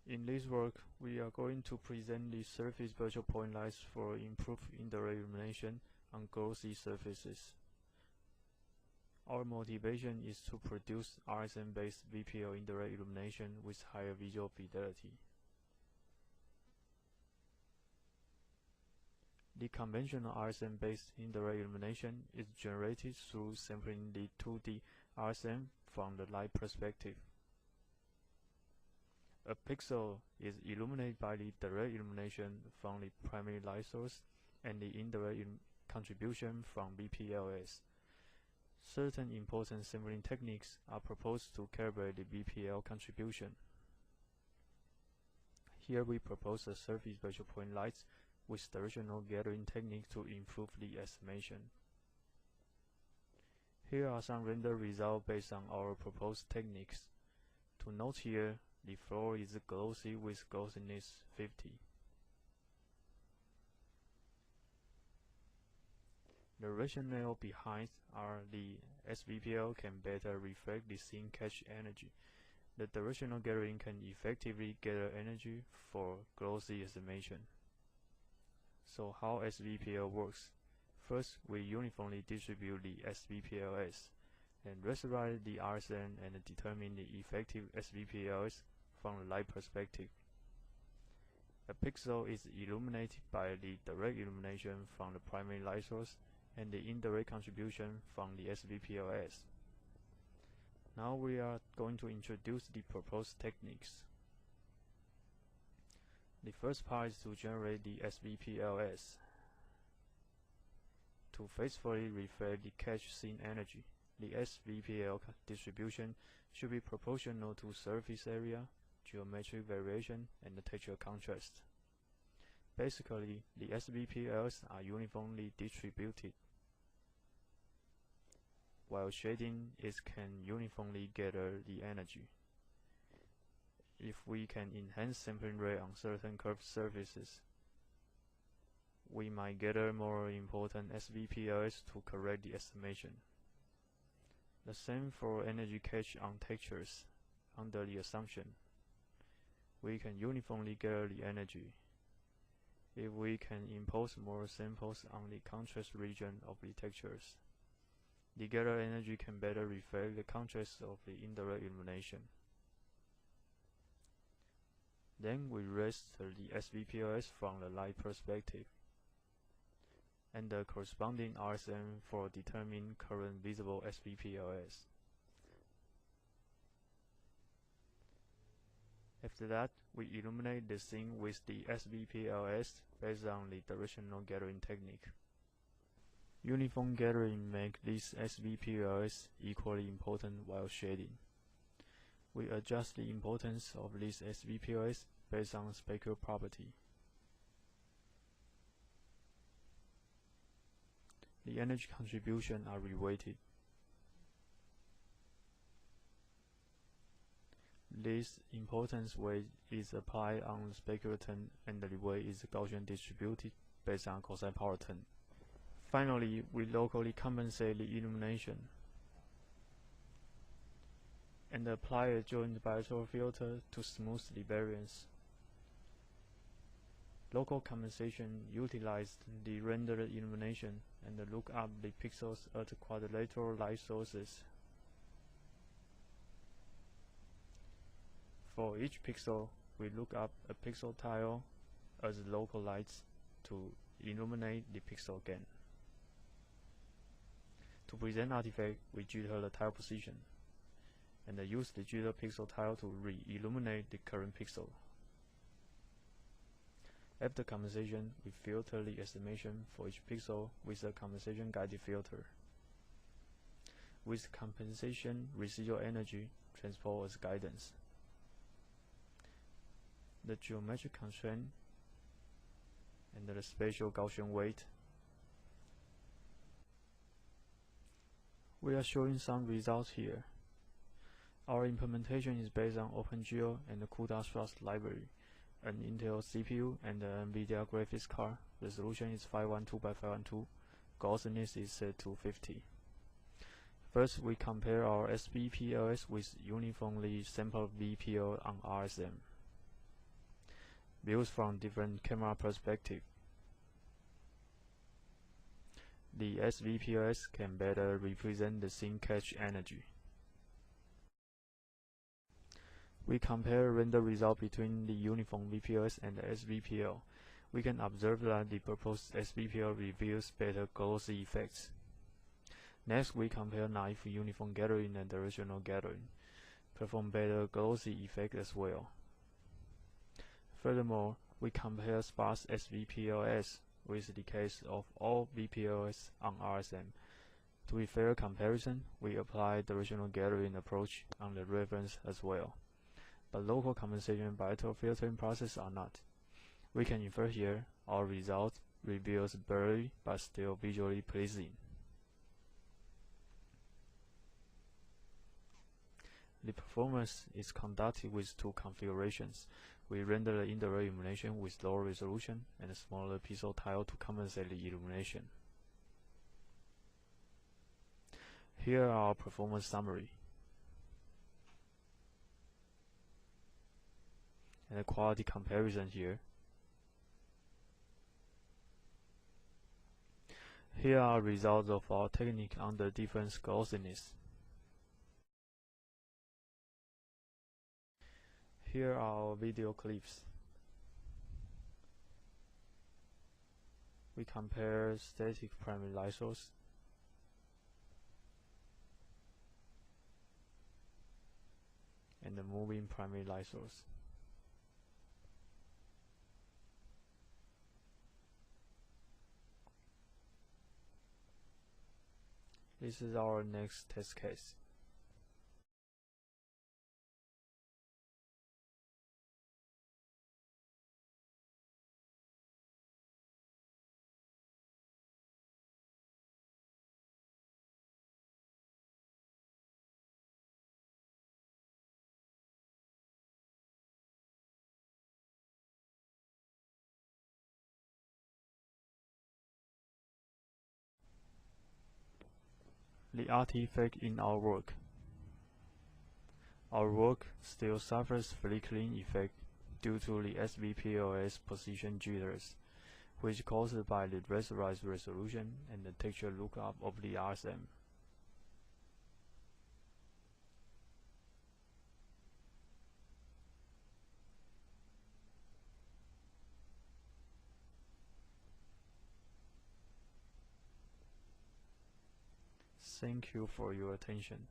In this work, we are going to present the surface virtual point lights for improved indirect illumination on glossy surfaces. Our motivation is to produce RSM-based VPL indirect illumination with higher visual fidelity. The conventional RSM-based indirect illumination is generated through sampling the 2D RSM from the light perspective. A pixel is illuminated by the direct illumination from the primary light source and the indirect contribution from VPLs. Certain important sampling techniques are proposed to calibrate the VPL contribution. Here we propose a surface virtual point lights with directional gathering technique to improve the estimation. Here are some render results based on our proposed techniques. To note here, the floor is glossy with glossiness 50. The rationale behind are the SVPL can better reflect the scene catch energy. The directional gathering can effectively gather energy for glossy estimation. So how SVPL works? First, we uniformly distribute the SVPLs, and rasterized the RSM and determine the effective SVPLs from the light perspective. A pixel is illuminated by the direct illumination from the primary light source and the indirect contribution from the SVPLs. Now we are going to introduce the proposed techniques. The first part is to generate the SVPLs. To faithfully reflect the catch scene energy, the SVPL distribution should be proportional to surface area, geometric variation, and the texture contrast. Basically, the SVPLs are uniformly distributed, while shading can uniformly gather the energy. If we can enhance sampling rate on certain curved surfaces, we might gather more important SVPLs to correct the estimation. The same for energy catch on textures, under the assumption we can uniformly gather the energy. If we can impose more samples on the contrast region of the textures, the gathered energy can better reflect the contrast of the indirect illumination. Then we raster the SVPLs from the light perspective, and the corresponding RSM for determining current visible SVPLs. After that, we illuminate the scene with the SVPLs based on the directional gathering technique. Uniform gathering makes these SVPLs equally important while shading. We adjust the importance of these SVPLs based on spectral property. The energy contribution are reweighted. This importance weight is applied on the spectral term, and the weight is Gaussian distributed based on cosine power term. Finally, we locally compensate the illumination and apply a joint bilateral filter to smooth the variance. Local compensation utilized the rendered illumination and look up the pixels at quadrilateral light sources. For each pixel, we look up a pixel tile as local lights to illuminate the pixel again. To present artifact, we jitter the tile position, and use the jitter pixel tile to re-illuminate the current pixel. After compensation, we filter the estimation for each pixel with a compensation guided filter. With compensation, residual energy transport as guidance. The geometric constraint and the spatial Gaussian weight. We are showing some results here. Our implementation is based on OpenGL and the CUDA Thrust library, an Intel CPU and an NVIDIA graphics card. Resolution is 512 by 512. Glossiness is set to 50. First, we compare our SVPLs with uniformly sampled VPL on RSM. views from different camera perspectives. The SVPLs can better represent the scene catch energy. We compare render result between the uniform VPLs and the SVPL. We can observe that the proposed SVPL reveals better glossy effects. Next, we compare naive uniform gathering and directional gathering, perform better glossy effect as well. Furthermore, we compare sparse SVPLs with the case of all VPLs on RSM. To be fair comparison, we apply directional gathering approach on the reference as well, but local compensation and bilateral filtering process are not. We can infer here our result reveals blurry but still visually pleasing. The performance is conducted with two configurations. We render the indirect illumination with lower resolution and a smaller pixel tile to compensate the illumination. Here are our performance summary and a quality comparison here. Here are results of our technique under different glossiness. Here are our video clips. We compare static primary light source and the moving primary light source. This is our next test case. The artifact in our work. Our work still suffers flickering effect due to the SVPLS position jitters, which caused by the rasterized resolution and the texture lookup of the RSM. Thank you for your attention.